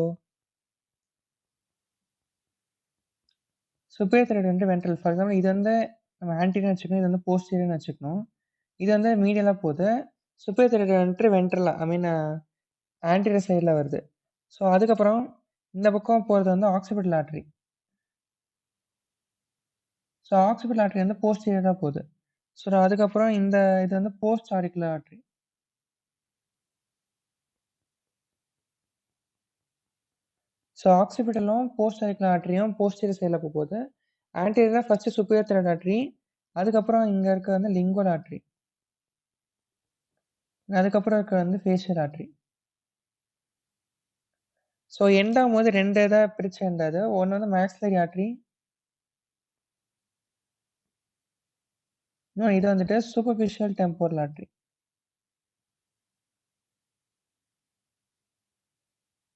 சுப்பீரியர் தைராய்டு வந்து வென்ட்ரல். ஃபார் எக்ஸாம்பிள் இது வந்து நம்ம ஆன்டீரியர்னு வச்சுக்கணும். இது வந்து போஸ்டீரியர்னு வச்சுக்கணும். இது வந்து மீடியலா போகுது. சுப்பீரியர் தைராய்டு வந்துட்டு வென்ட்ரலா ஐ மீன் ஆன்டீரியர் சைடுல வருது. ஸோ அதுக்கப்புறம் இந்த பக்கம் போறது வந்து occipital artery. So occipital artery வந்து போஸ்டீரியரா போகுது. ஸோ அதுக்கப்புறம் இது வந்து போஸ்ட் ஆரிக்குலர் ஆர்டரி. ஸோ ஆக்சிபிட்டலும் போஸ்ட் ஆரிக்குலர் ஆர்டரியும் போஸ்டீரியர் சைடுல போகுது. ஆன்டீரியரா ஃபர்ஸ்ட் சுப்பீரியர் தைராய்டு ஆர்டரி. அதுக்கப்புறம் இங்க இருக்க வந்து லிங்குவல் ஆர்டரி. அதுக்கப்புறம் இருக்க வந்து ஃபேஷியல் ஆர்டரி. ஸோ எண்ட் ஆகும்போது 2 இதா பிரிச்சு எண்ட் ஆகுது. ஒண்ணு வந்து மேக்ஸிலரி ஆர்டரி. இன்னும் இது வந்துட்டு சூப்பர்ஃபிஷியல் டெம்போரல் ஆர்டரி.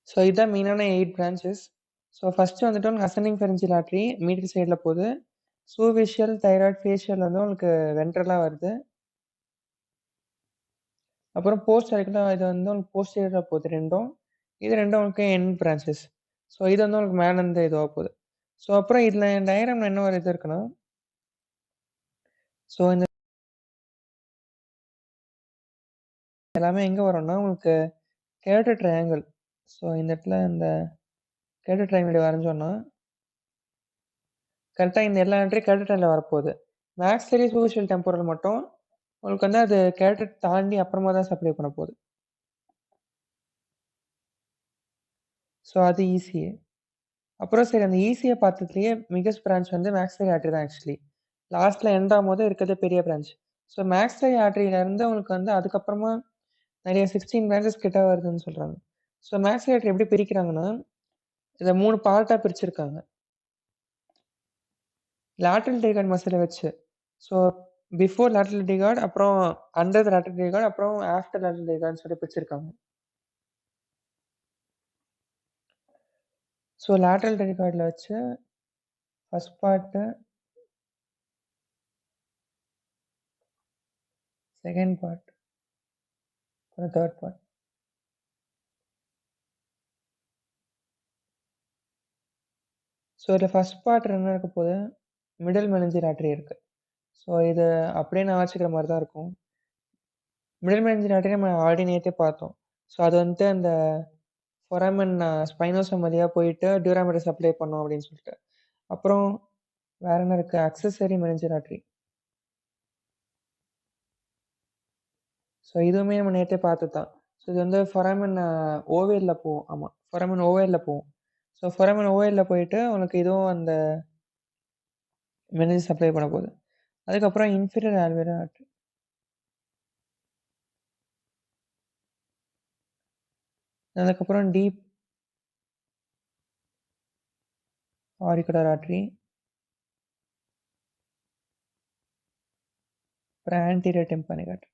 ஸோ இதான் மெயினான 8 பிரான்ச்சஸ். ஸோ ஃபர்ஸ்ட் வந்துட்டு உங்களுக்கு அசெண்டிங் ஃபெரிஞ்சியல் ஆர்டரி மீடியல் சைடுல போகுது. சூப்பர்ஃபிஷியல், தைராய்டு, ஃபேஷியல் வந்து உங்களுக்கு வென்ட்ரலா வருது. அப்புறம் போஸ்ட் ஆரிக்குலர் இது வந்து உங்களுக்கு போஸ்டீரியரா போகுது 2ம். இது 2ம் உங்களுக்கு எண்ட் பிரான்ச்சஸ். ஸோ இது வந்து உங்களுக்கு மேல இருந்து இதுவா போகுது. ஸோ அப்புறம் இதுல டயகிராம்ல என்ன ஒரு இது இருக்குன்னா, ஸோ இந்த எல்லாமே எங்க வரும்னா உங்களுக்கு கேட்டட் ட்ரையாங்கிள். ஸோ இந்த இடத்துல இந்த கேட்டட் ட்ரையாங்கிள் வரைஞ்சோம்னா, கரெக்ட்டா இந்த எல்லா என்ட்ரியும் கேட்டட் ட்ரையாங்கிள்ல வரப்போகுது. மேக்ஸிலரி சூப்பர்ஃபிஷியல் டெம்போரல் மட்டும் உங்களுக்கு வந்து அது கேட்டட் தாண்டி அப்புறமா தான் சப்ளை பண்ண போகுது. ஸோ அது ஈசிஏ. அப்புறம் சரி அந்த ஈசிஏ பார்த்ததுலயே பிக்கஸ்ட் பிரான்ச் வந்து மேக்ஸிலரி ஆர்டரி தான் ஆக்சுவலி. லாஸ்ட்ல எண்ட் ஆகும்போது இருக்கிறது பெரிய பிரான்ச். ஸோ மேக்ஸிலரி ஆர்டரியில இருந்து உங்களுக்கு வந்து அதுக்கப்புறமா நிறைய 16 பிரான்ச்சஸ் கிட்ட வருதுன்னு சொல்றாங்க. ஸோ மேக்ஸிலரி ஆர்டரி எப்படி பிரிக்கிறாங்கன்னா, இத 3 பார்ட்டா பிரிச்சிருக்காங்க. லேட்டரல் டேகார்ட் மசில வச்சு. ஸோ பிஃபோர் லேட்டரல் டேகார்ட், அப்புறம் அண்டர் த லேட்டரல் டேகார்ட், அப்புறம் ஆஃப்டர் லேட்டரல் டேகார்ட்ன்னு சொல்லி பிரிச்சிருக்காங்க. ஸோ லேட்டரல் டேகார்ட்ல வச்சு ஃபர்ஸ்ட் பார்ட்டு, செகண்ட் பார்ட், அப்புறம் தேர்ட் பார்ட். ஸோ இதில ஃபர்ஸ்ட் பார்ட் என்ன இருக்க போது, மிடில் மெனிஞ்சியல் ஆர்டரி இருக்கு. ஸோ இது அப்படியே நான் வச்சுக்கிற மாரி தான் இருக்கும். மிடில் மெனிஞ்சியல் ஆர்டரி நம்ம ஆல்ரெடி நேத்தே பார்த்தோம். ஸோ அது வந்துட்டு அந்த ஃபொராமன் ஸ்பைனோசம் வழியா போயிட்டு டியூராமெட்டல் சப்ளை பண்ணும் அப்படின்னு சொல்லிட்டு. அப்புறம் வேற என்ன இருக்கு? அக்சஸரி மெனிஞ்சியல் ஆர்டரி. ஸோ இதுவுமே நம்ம நேத்தே பார்த்தது தான். ஸோ இது வந்து ஃபொராமன் ஓவேல்ல போகும். ஆமா. ஃபொராமன் ஓவேல்ல போகும். ஸோ ஃபொராமன் ஓவேல்ல போயிட்டு உனக்கு இதுவும் அந்த மெனிஞ்சிஸ் சப்ளை பண்ண போகுது. அதுக்கப்புறம் இன்ஃபீரியர் ஆல்வியர் ஆர்டரி. அதுக்கப்புறம் டீப் ஆரிகுலர் ஆர்டரி. அப்புறம் ஆன்டீரியர் டிம்பனிக் ஆர்டரி.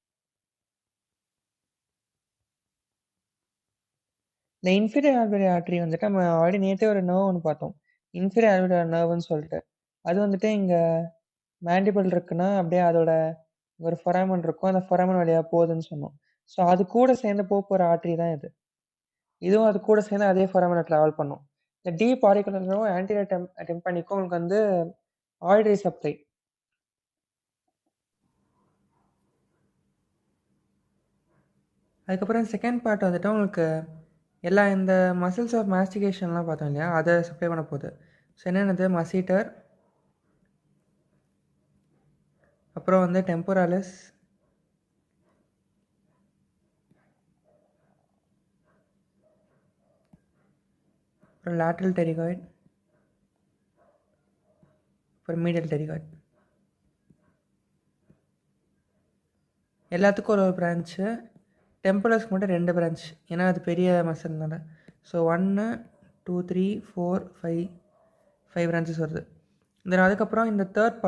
இந்த இன்ஃபீரியர் ஆல்வியோலரி ஆர்டரி வந்துட்டு நம்ம ஆல்ரெடி நேத்தே ஒரு நர்வ் ஒண்ணு பார்த்தோம். இன்ஃபீரியர் ஆல்வியோலரி நர்வ்ன்னு சொல்லிட்டு. அது வந்துட்டு இங்க மேண்டிபிள் இருக்குன்னா, அப்படியே அதோட ஒரு ஃபொராமன் இருக்கும். அந்த ஃபொராமன் வழியா போகுதுன்னு சொன்னோம். ஸோ அது கூட சேர்ந்து போற ஆர்டரி தான் இது. இதுவும் அது கூட சேர்ந்து அதே ஃபொராமன டிராவல் பண்ணும். இந்த டீப் ஆரிகுலர் நர்வும் ஆன்டீரியர் டிம்பனிக்கும் உங்களுக்கு வந்து ஆல்வியோலரி சப்ளை. அதுக்கப்புறம் செகண்ட் பார்ட் வந்துட்டு உங்களுக்கு எல்லா இந்த மசில்ஸ் ஆஃப் மாஸ்டிகேஷன்லாம் பார்த்தோம் இல்லையா? அத சப்ளை பண்ண போகுது. ஸோ என்னென்னது மசீட்டர், அப்புறம் வந்து டெம்போராலிஸ், அப்புறம் லேட்ரல் டெரிகாய்ட், அப்புறம் மீடியல் டெரிகாய்ட். எல்லாத்துக்கும் ஒரு பிரான்ச்சு. டெம்போரல்ஸ்க்கு மட்டும் 2 பிரான்ச். ஏன்னா அது பெரிய மசில்னால. ஸோ 1, 2, 3, 4, 5 பிரான்ச்சஸ் வருது. தென் அதுக்கப்புறம் இந்த தேர்ட்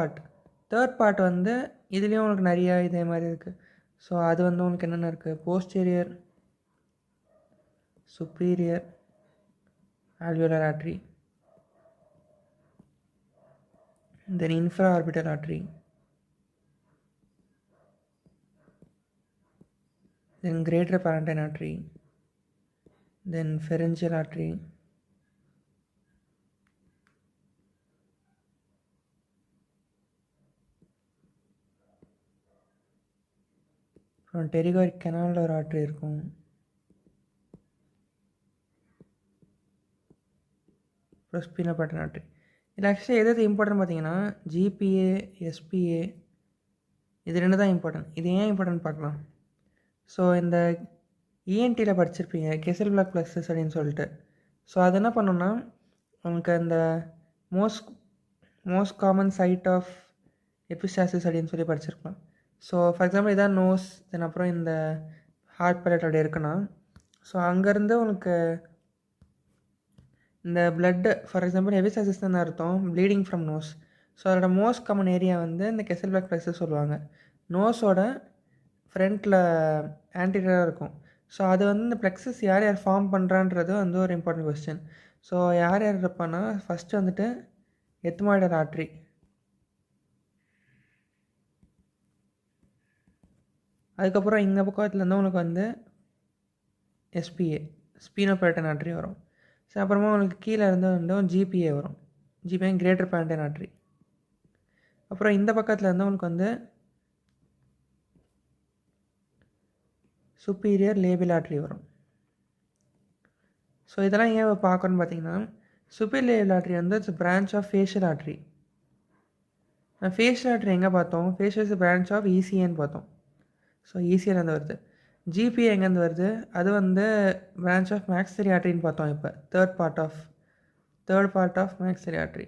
பார்ட் வந்து இதுலேயும் உங்களுக்கு நிறையா இதே மாதிரி இருக்குது. ஸோ அது வந்து உங்களுக்கு என்னென்ன இருக்குது? Posterior, superior alveolar artery, then infraorbital artery, then greater palatine artery, then pharyngeal artery, அப்புறம் டெரிகாய்ட் கெனாலில் ஒரு ஆர்டரி இருக்கும். அப்புறம் ஸ்பினல் பேட்டர்ன் ஆர்டரி. இதில் ஆக்சுவலி எது இம்பார்ட்டன் பார்த்தீங்கன்னா ஜிபிஏ, எஸ்பிஏ இது 2 தான் இம்பார்ட்டன்ட். இது ஏன் இம்பார்ட்டன்ட் பார்க்கலாம். ஸோ இந்த இஎன்டியில் படிச்சிருப்பீங்க கெசல் பிளாக் ப்ளக்ஸஸ் அப்படின்னு சொல்லிட்டு. ஸோ அது என்ன பண்ணோன்னா உங்களுக்கு அந்த most common site of epistaxis அப்படின்னு சொல்லி படிச்சிருக்கலாம். ஸோ ஃபார் எக்ஸாம்பிள் இதான் நோஸ், தென் அப்புறம் இந்த ஹார்ட் பேலட் அப்படி இருக்குன்னா, ஸோ அங்கேருந்து உங்களுக்கு இந்த பிளட்டு ஃபார் எக்ஸாம்பிள் எபிஸ்டாசிஸ் தான் அர்த்தம் ப்ளீடிங் ஃப்ரம் நோஸ். ஸோ அதோட மோஸ்ட் காமன் ஏரியா வந்து இந்த கெசல் பிளாக் ப்ளக்ஸஸ் சொல்லுவாங்க. நோஸோட ஃப்ரண்ட்டில் ஆன்டீரியராக இருக்கும். ஸோ அது வந்து இந்த ப்ளெக்ஸஸ் யார் ஃபார்ம் பண்ணுறான்றது வந்து ஒரு இம்பார்ட்டன்ட் கொஸ்டின். ஸோ யார் இருப்பான்னா ஃபஸ்ட்டு வந்துட்டு எத்மாய்டல் ஆர்ட்ரி, அதுக்கப்புறம் இந்த பக்கத்துலேருந்து உங்களுக்கு வந்து எஸ்பிஏ ஸ்பீனோ பேலட்டன் ஆர்ட்ரி வரும். ஸோ அப்புறமா உங்களுக்கு கீழே இருந்து வந்து ஜிபிஏ வரும். GPA greater palatine artery. அப்புறம் இந்த பக்கத்தில் இருந்து உங்களுக்கு வந்து சுப்பீரியர் லேபியல் ஆர்ட்ரி வரும். ஸோ இதெல்லாம் ஏன் பார்க்கணுன்னு பார்த்தீங்கன்னா சுப்பீரியர் லேபியல் ஆர்ட்ரி வந்து it's branch of facial artery. Facial artery எங்கே பார்த்தோம்? ஃபேஷியல் இஸ் பிரான்ச் ஆஃப் இசிஏன்னு பார்த்தோம். ஸோ இசிஏலேருந்து வருது. ஜிபிஏ எங்கேருந்து வருது? அது வந்து பிரான்ச் ஆஃப் மேக்ஸிலரி ஆர்ட்ரின்னு பார்த்தோம். இப்போ third part of maxillary artery.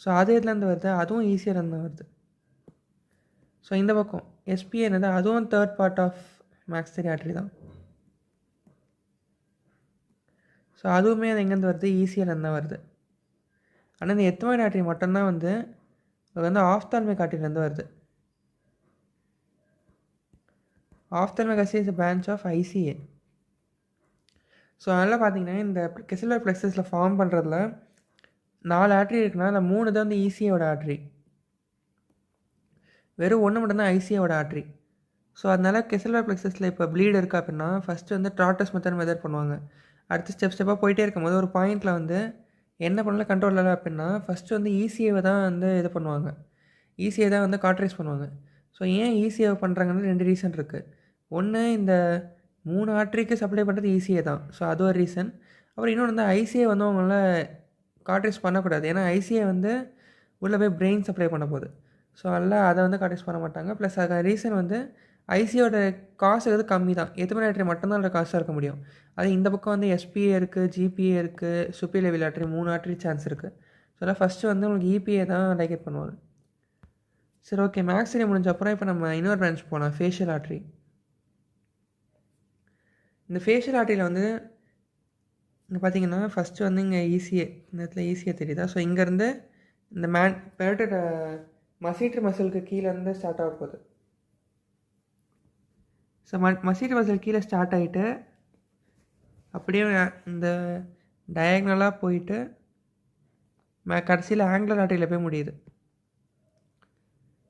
So அது எதுலேருந்து வருது? அதுவும் ஈஸியர்லேருந்து வருது. ஸோ இந்த பக்கம் எஸ்பிஏ என்னது? அதுவும் third part of maxillary artery தான். ஸோ அதுவுமே அது எங்கேருந்து வருது? ஈஸியர்லேருந்து தான் வருது. ஆனால் இந்த எத்மாய்டு ஆர்ட்ரி மட்டும்தான் வந்து அது வந்து ஆஃப்தால்மிக் ஆர்ட்ரிலேருந்து வருது. Ophthalmic artery is branch of ICA. So அதனால் பார்த்தீங்கன்னா இந்த கெசிலர் ப்ளெக்ஸஸில் ஃபார்ம் பண்ணுறதுல 4 ஆர்ட்ரி இருக்குன்னா அதில் 3 தான் வந்து ஈசியோட ஆர்ட்ரி, வெறும் 1 மட்டும்தான் ஐசியோட ஆர்ட்ரி. ஸோ அதனால் கெசிலர் ப்ளெக்ஸஸில் இப்போ ப்ளீட் இருக்குது அப்படின்னா ஃபஸ்ட்டு வந்து ட்ராட்டஸ் மெத்தட் பண்ணுவாங்க. அடுத்து ஸ்டெப்பாக போயிட்டே இருக்கும்போது ஒரு பாயிண்டில் வந்து என்ன பண்ணலாம் கண்ட்ரோல் இல்லை அப்படின்னா ஃபஸ்ட்டு வந்து ஈசிஏவை தான் வந்து இது பண்ணுவாங்க. ஈஸியை தான் வந்து காட்ரைஸ் பண்ணுவாங்க. ஸோ ஏன் ஈஸியை பண்ணுறாங்கன்னு 2 ரீசன் இருக்குது. ஒன்று இந்த 3 ஆர்ட்ரிக்கு சப்ளை பண்ணுறது ஈஸியே தான். ஸோ அது ஒரு ரீசன். அப்புறம் இன்னொன்று வந்து ஐசிஏ வந்து அவங்களால காட்ரைஸ் பண்ணக்கூடாது. ஏன்னா ஐசிஏ வந்து உள்ளே போய் பிரெயின் சப்ளை பண்ண போகுது. ஸோ அதனால் அதை வந்து காட்ரைஸ் பண்ண மாட்டாங்க. ப்ளஸ் அதுக்கான ரீசன் வந்து ஐசியோட காசு வந்து கம்மி தான். எத்மாய்டு ஆர்ட்ரி மட்டும்தான் அதில் காசாக இருக்க முடியும். அது இந்த பக்கம் வந்து எஸ்பிஏ இருக்குது, ஜிபிஏ இருக்குது, superior labial artery 3 artery chance இருக்குது. ஸோ அதனால் ஃபஸ்ட்டு வந்து உங்களுக்கு இபிஏ தான் லைகேட் பண்ணுவாங்க. சரி, ஓகே. மேக்ஸிலி முடிஞ்ச அப்புறம் இப்போ நம்ம இன்னொரு பிரான்ச் போகலாம், ஃபேஷியல் ஆர்ட்ரி. இந்த ஃபேஷியல் ஆர்ட்ரியில் வந்து இங்கே பார்த்தீங்கன்னா ஃபஸ்ட்டு வந்து இங்கே ஈஸியே, இந்த இடத்துல ஈஸியாக தெரியுதா? ஸோ இங்கேருந்து இந்த பேரட்டட் மசீட்டர் மசிலுக்கு கீழேருந்து ஸ்டார்ட் ஆக போகுது. ஸோ மசீட்டர் மசில் கீழே ஸ்டார்ட் ஆகிட்டு அப்படியே இந்த டயக்னலாக போயிட்டு கடைசியில் ஆங்குலர் ஆர்டரியில் போய் முடியுது.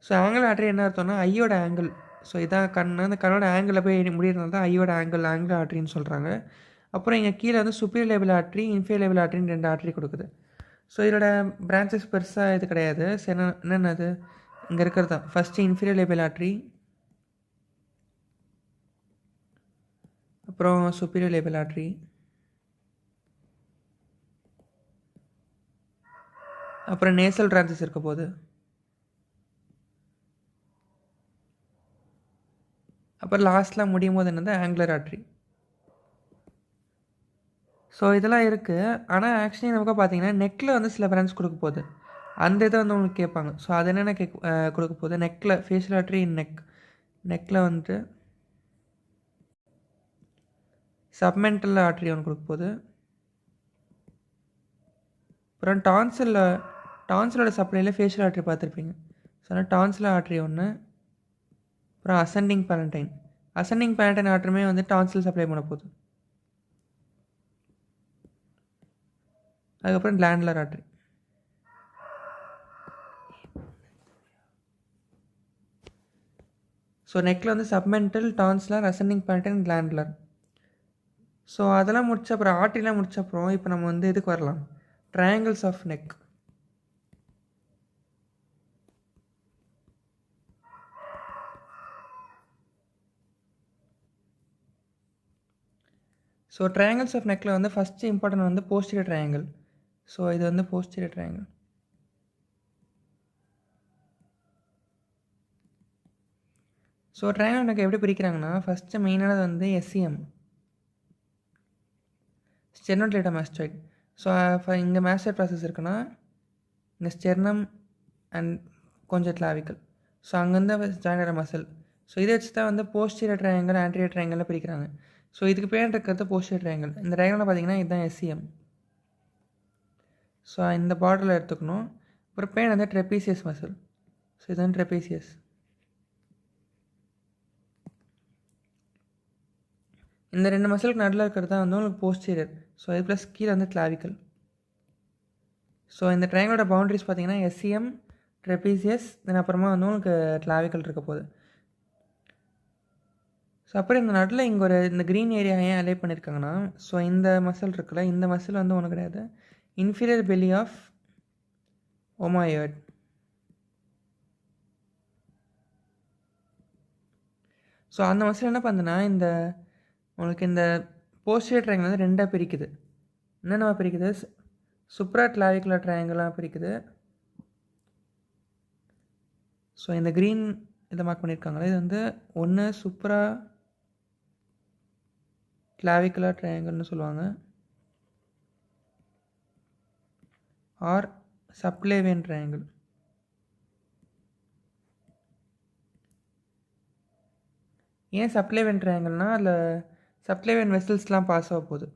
ஸோ ஆங்குலர் ஆர்டரி என்ன அர்த்தம்னா ஐயோட ஆங்கிள். ஸோ இதான் அந்த கண்ணோட ஆங்கிளில் போய் முடியறதுனால தான் ஐயோட ஆங்குலர் ஆர்டரின்னு சொல்கிறாங்க. அப்புறம் இங்கே கீழே வந்து superior labial artery, inferior labial ஆர்டரின்னு 2 ஆர்டரி கொடுக்குது. ஸோ இதோட பிரான்ச்சஸ் பெருசாக இது கிடையாது. என்னென்னது இங்கே இருக்கிறது தான். ஃபஸ்ட்டு இன்ஃபீரியர் லேபிள் ஆர்டரி, அப்புறம் சுப்பீரியர் லேபிள் ஆர்டரி, அப்புறம் நேசல் பிரான்ச்சஸ் இருக்க போது, அப்புறம் லாஸ்ட்டில் முடியும் போது என்னது ஆங்குலர் ஆர்டரி. ஸோ இதெல்லாம் இருக்குது. ஆனால் ஆக்சுவலி நமக்கு பார்த்தீங்கன்னா நெக்கில் வந்து சில பிரான்ச் கொடுக்க போகுது. அந்த இதை வந்து உங்களுக்கு கேட்பாங்க. ஸோ அது என்னென்ன கொடுக்க போகுது, நெக்கில் ஃபேஷியல் ஆர்டரி இன் நெக்கில் வந்துட்டு சப்மெண்டல் ஆர்டரி ஒன்று கொடுக்க போகுது. அப்புறம் டான்சிலோட சப்ளையில் ஃபேஷியல் ஆர்டரி பார்த்துருப்பீங்க. ஸோ அதனால் டான்சில் ஆர்டரி ஒன்று. அப்புறம் அசெண்டிங் பேலண்டைன் ஆர்டருமே வந்து டான்சில் சப்ளை பண்ண போகுது. அதுக்கப்புறம் கிளாண்டுலர் ஆர்டரி. ஸோ நெக்கில் வந்து சப்மெண்டல், டான்சிலர், அசெண்டிங் பேலண்டைன், கிளாண்டுலர். ஸோ அதெல்லாம் முடிச்ச அப்புறம் ஆர்டரிலாம் முடிச்ச அப்புறம் இப்போ நம்ம வந்து இதுக்கு வரலாம், triangles of neck. So triangles of நெக்கில் வந்து ஃபஸ்ட்டு இம்பார்ட்டன்ட் வந்து போஸ்டீரியர் ட்ரையாங்கிள். ஸோ இது வந்து posterior triangle. So triangle neck எப்படி பிரிக்கிறாங்கன்னா, ஃபஸ்ட்டு மெயினானது வந்து எஸ்சிஎம், ஸ்டெர்னோக்ளைடோமாஸ்டாய்ட். ஸோ இங்கே மாஸ்டாய்ட் ப்ராசஸ் இருக்குன்னா இங்கே ஸ்டெர்னம் அண்ட் கொஞ்சம் கிளாவிக்கல். ஸோ அங்கேருந்து ஜாயின் ஆகிற மசில். ஸோ இதை வச்சு தான் வந்து போஸ்டீரியர் ட்ரையாங்கிள், ஆன்டீரியர் ட்ரையாங்கிளில் பிரிக்கிறாங்க. ஸோ இதுக்கு பேர் இருக்கிறது போஸ்டீரியர் ட்ரையாங்கிள். இந்த ட்ரையாங்கிளில் பார்த்தீங்கன்னா இதுதான் எஸ்சிஎம். ஸோ இந்த பார்டரில் எடுத்துக்கணும். அப்புறம் பேன் வந்து ட்ரெப்பீசியஸ் மசில். ஸோ இதுதான் ட்ரெப்பீசியஸ். இந்த 2 மசிலுக்கு நடுவில் இருக்கிறது தான் வந்து உங்களுக்கு போஸ்டீரியர். ஸோ இது ப்ளஸ் கீழே வந்து கிளாவிக்கல். ஸோ இந்த ட்ரையாங்கிளோட பவுண்டரிஸ் பார்த்தீங்கன்னா எஸ்சிஎம், ட்ரெப்பீசியஸ், தென் அப்புறமா வந்து உங்களுக்கு கிளாவிக்கல் இருக்க போகுது. ஸோ அப்புறம் இந்த நடுவில் இங்கே இந்த க்ரீன் ஏரியா ஏன் அலைவ் பண்ணியிருக்காங்கன்னா, ஸோ இந்த மசில் இருக்குல்ல, இந்த மசில் வந்து ஒன்று கிடையாது, இன்ஃபீரியர் பெல்லி ஆஃப் ஓமாயாய்ட். ஸோ அந்த மசில் என்ன பண்ணுதுன்னா, உங்களுக்கு இந்த போஸ்டீரியர் ட்ரையாங்கிள் வந்து 2ஆக பிரிக்குது. என்னென்ன பிரிக்குது, சுப்ரா கிளாவிகுலர் ட்ரையாங்கிளாக பிரிக்குது. ஸோ இந்த க்ரீன் இதை மார்க் பண்ணியிருக்காங்களே, இது வந்து ஒன்று சுப்ரா கிளாவிகுலர் ட்ரையாங்கிள்னு சொல்லுவாங்க, ஆர் சப்க்ளேவியன் ட்ரையாங்கிள். ஏன் சப்க்ளேவியன் ட்ரையாங்கிள்னால் அதில் சப்க்ளேவியன் வெசல்ஸ்லாம் பாஸ் ஆக போகுது.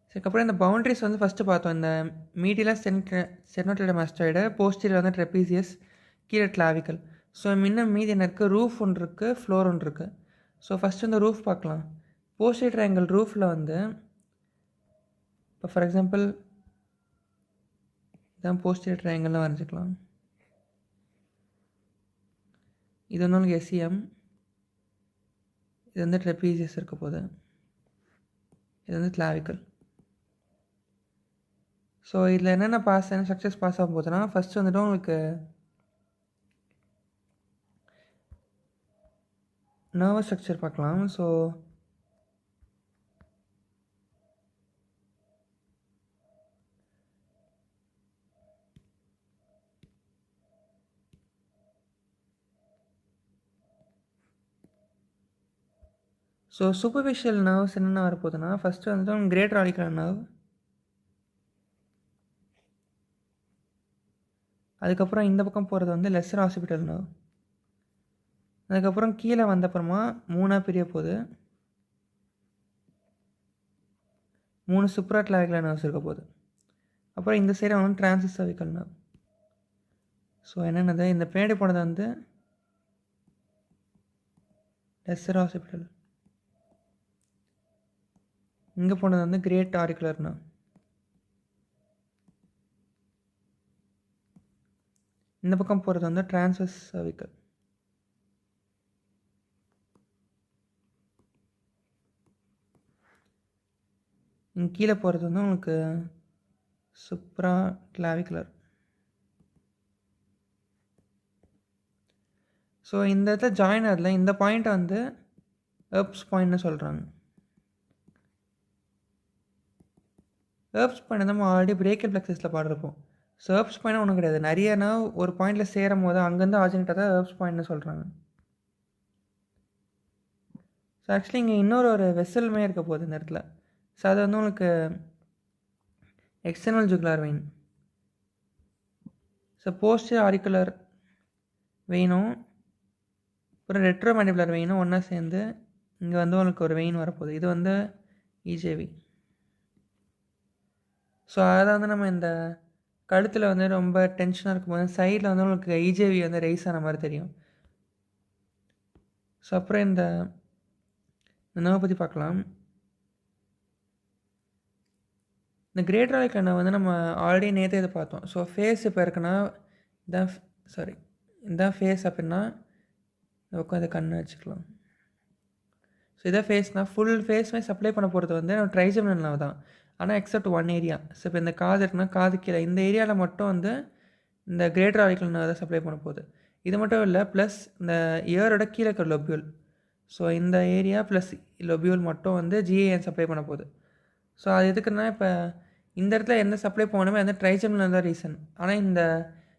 அதுக்கப்புறம் இந்த பவுண்ட்ரிஸ் வந்து ஃபஸ்ட்டு பார்த்தோம். இந்த மீடியலாக ஸ்டெர்னோக்ளைடோமாஸ்டாய்டு, போஸ்டீரியர் வந்து ட்ரெப்பீசியஸ், கீழே கிளாவிக்கல். ஸோ இன்னும் மீதி என்ன இருக்குது, ரூஃப் ஒன்று இருக்குது, ஃப்ளோர் ஒன்று இருக்குது. ஸோ ஃபஸ்ட்டு இந்த ரூஃப் பார்க்கலாம். போஸ்டீரியர் ட்ரையாங்கிள் ரூஃபில் வந்து இப்போ ஃபார் எக்ஸாம்பிள் இதான் போஸ்டீரியர் ட்ரையாங்கிள்லாம் வரைஞ்சிக்கலாம். இது வந்து உங்களுக்கு எஸ்சிஎம், இது வந்து ட்ரெப்பீசியஸ் இருக்க போகுது, இது வந்து கிளாவிக்கல். ஸோ இதில் என்னென்ன ஸ்ட்ரக்சர்ஸ் பாஸ் ஆக போகுதுன்னா, ஃபஸ்ட்டு வந்துட்டு உங்களுக்கு நர்வஸ் ஸ்ட்ரக்சர் பார்க்கலாம். ஸோ சூப்பர்ஃபிஷியல் நர்வ்ஸ் என்னென்ன வரப்போகுதுன்னா, ஃபஸ்ட்டு வந்துட்டு கிரேட்டர் ஆடிகுலர் நர்வ், அதுக்கப்புறம் இந்த பக்கம் போகிறது வந்து லெஸ்ஸர் ஆசிபிட்டல் நர்வ், அதுக்கப்புறம் கீழே வந்தப்புறமா 3ஆக பிரிய போகுது, 3 சுப்ரா கிளாவிகுலர் நர்வ்ஸ் இருக்க போகுது. அப்புறம் இந்த சைடு வந்து டிரான்சிஸ் சர்விக்கல் நர்வ். ஸோ என்னென்னது, இந்த பின்னாடி போனது வந்து லெஸ்ஸர் ஆசிபிட்டல், இங்கே போனது வந்து கிரேட் ஆரிகுலர் நர்வ். இந்த பக்கம் போகிறது வந்து டிரான்ஸ்வர்ஸ் சர்விக்கல். இங்கே கீழே போகிறது வந்து உங்களுக்கு சுப்ரா கிளாவிகுலர். ஸோ இந்த இடத்துல ஜாயின் ஆகல, இந்த பாயிண்ட்டை வந்து எர்ப்ஸ் பாயிண்ட்னு சொல்கிறாங்க. எர்ப்ஸ் பாயிண்ட் நம்ம ஆல்ரெடி பிரேக்கல் பிளெக்ஸஸில் பாடுறப்போம். ஸோ எர்ப்ஸ் பாயிண்ட் ஒன்றும் கிடையாது, நிறைய நர்வ் ஒரு பாயிண்டில் சேரும் போது அங்கேருந்து ஆர்ஜினேட்டாக தான் எர்ப்ஸ் பாயிண்ட்னு சொல்கிறாங்க. ஸோ ஆக்சுவலி இங்கே இன்னொரு வெசல்மே இருக்க போகுது இந்த இடத்துல. ஸோ அது வந்து உங்களுக்கு external jugular vein. So posterior auricular வெயினும் அப்புறம் ரெட்ரோமேண்டிபுலர் வெயினும் ஒன்றா சேர்ந்து இங்கே வந்து உங்களுக்கு ஒரு வெயின் வரப்போகுது. இது வந்து இஜேவி. ஸோ அதை வந்து நம்ம இந்த கழுத்தில் வந்து ரொம்ப டென்ஷனாக இருக்கும்போது சைடில் வந்து உங்களுக்கு இஜேவி வந்து ரைஸ் ஆன மாதிரி தெரியும். ஸோ அப்புறம் இந்த நர்வ் பற்றி பார்க்கலாம். இந்த கிரேட் ஆரிகுலர் நர்வ் வந்து நம்ம ஆல்ரெடி நேற்று இதை பார்த்தோம். ஸோ ஃபேஸ் இப்போ இருக்குன்னா இதான் இதான் ஃபேஸ் அப்படின்னா உட்காந்து கண்ணு வச்சுக்கலாம். ஸோ இதான் ஃபேஸ்னால் ஃபுல் ஃபேஸ்மே சப்ளை பண்ண போகிறது வந்து நம்ம ட்ரைஜெமினல் நர்வ் தான், ஆனால் எக்ஸப்ட் ஒன் ஏரியா. ஸோ இப்போ இந்த காது இருக்குன்னா காது கீழே இந்த ஏரியாவில் மட்டும் வந்து இந்த கிரேட்டர் ஆரிகுலர் நர்வ் தான் சப்ளை பண்ண போகுது. இது மட்டும் இல்லை, ப்ளஸ் இந்த இயரோட கீழே இருக்கிற லொபியூல். ஸோ இந்த ஏரியா ப்ளஸ் லொபியூல் மட்டும் வந்து ஜிஏஎன் சப்ளை பண்ண போகுது. ஸோ அது எதுக்குன்னா இப்போ இந்த இடத்துல எந்த சப்ளை போகணுமே அந்த ட்ரைஜெமினல் தான் ரீசன். ஆனால் இந்த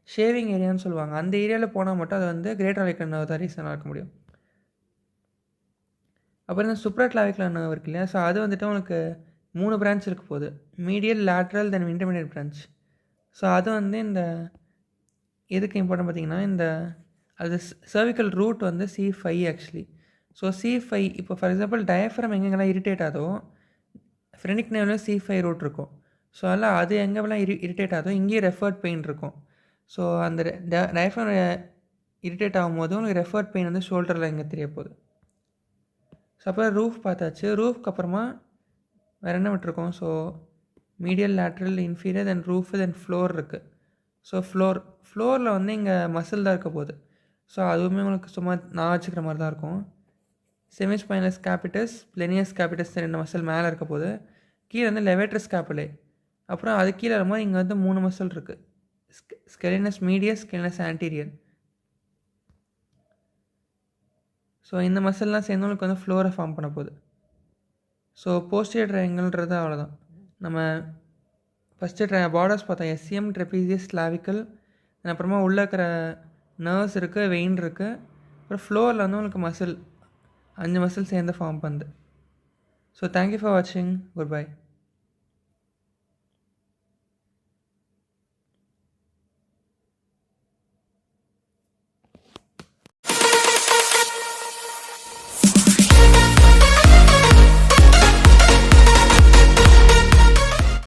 ஷேவிங் ஏரியான்னு சொல்லுவாங்க, அந்த ஏரியாவில் போனால் மட்டும் அது வந்து கிரேட்டர் ஆரிகுலர் நர்வ் தான் ரீசனாக இருக்க முடியும். அப்புறம் இந்த சுப்ரா கிளாவிகுலர் நர்வ் இருக்கு இல்லையா, ஸோ அது வந்துட்டு உங்களுக்கு 3 பிரான்ச் இருக்க போகுது. மீடியல், லேட்ரல், தென் இன்டர்மீடியட் பிரான்ச். ஸோ அது வந்து இந்த எதுக்கு இம்பார்ட்டன் பார்த்தீங்கன்னா, இந்த அது சர்விக்கல் ரூட் வந்து C5 ஆக்சுவலி. ஸோ C5 இப்போ ஃபார் எக்ஸாம்பிள் டயஃப்ரம் எங்கெங்கெல்லாம் இரிட்டேட் ஆகுதோ ஃப்ரெனிக் நர்வ்லையும் C5 ரூட் இருக்கும். ஸோ அதனால் அது எங்கெல்லாம் இரிட்டேட் ஆகுதோ இங்கேயும் ரெஃபர்ட் பெயின் இருக்கும். ஸோ அந்த டயஃப்ரம் இரிட்டேட் ஆகும்போது உங்களுக்கு ரெஃபர்ட் பெயின் வந்து ஷோல்டரில் எங்கே தெரிய போகுது. ஸோ அப்புறம் ரூஃப் பார்த்தாச்சு. ரூஃப்க்கு அப்புறமா வேறு என்ன விட்டுருக்கோம்? ஸோ மீடியல், லேட்ரல், இன்ஃபீரியர், தென் ரூஃபு, தென் ஃப்ளோர் இருக்குது. ஸோ ஃப்ளோரில் வந்து இங்கே மசில் தான் இருக்க போகுது. ஸோ அதுவுமே உங்களுக்கு சும்மா நான் வச்சுக்கிற மாதிரி தான் இருக்கும். செமிஸ்பைனஸ் கேபிட்டஸ், பிளெனியஸ் கேபிட்டஸ் 2 மசில் மேலே இருக்க போகுது. கீழே வந்து லெவேட்ரஸ் ஸ்கேப்புலே. அப்புறம் அது கீழே வரும்போது இங்கே வந்து 3 மசில் இருக்குது. ஸ்கெலினஸ் மீடியஸ், ஸ்கெலினஸ் ஆன்டீரியர். ஸோ இந்த மசில்லாம் சேர்ந்து உங்களுக்கு வந்து ஃப்ளோரை ஃபார்ம் பண்ண போகுது. ஸோ போஸ்டியர் ட்ரையாங்கிள்ன்றது அவ்வளோதான். நம்ம ஃபஸ்ட்டு பார்டர்ஸ் பார்த்தோம், எஸ்சிஎம், ட்ரெபீசியஸ், கிளாவிக்கல், அப்புறமா உள்ளே இருக்கிற நர்வ்ஸ் இருக்குது, வெயின் இருக்குது. அப்புறம் ஃப்ளோரில் வந்து உங்களுக்கு மசில் 5 மசில் சேர்ந்து ஃபார்ம் பண்ணுது. ஸோ தேங்க்யூ ஃபார் வாட்சிங். Good bye.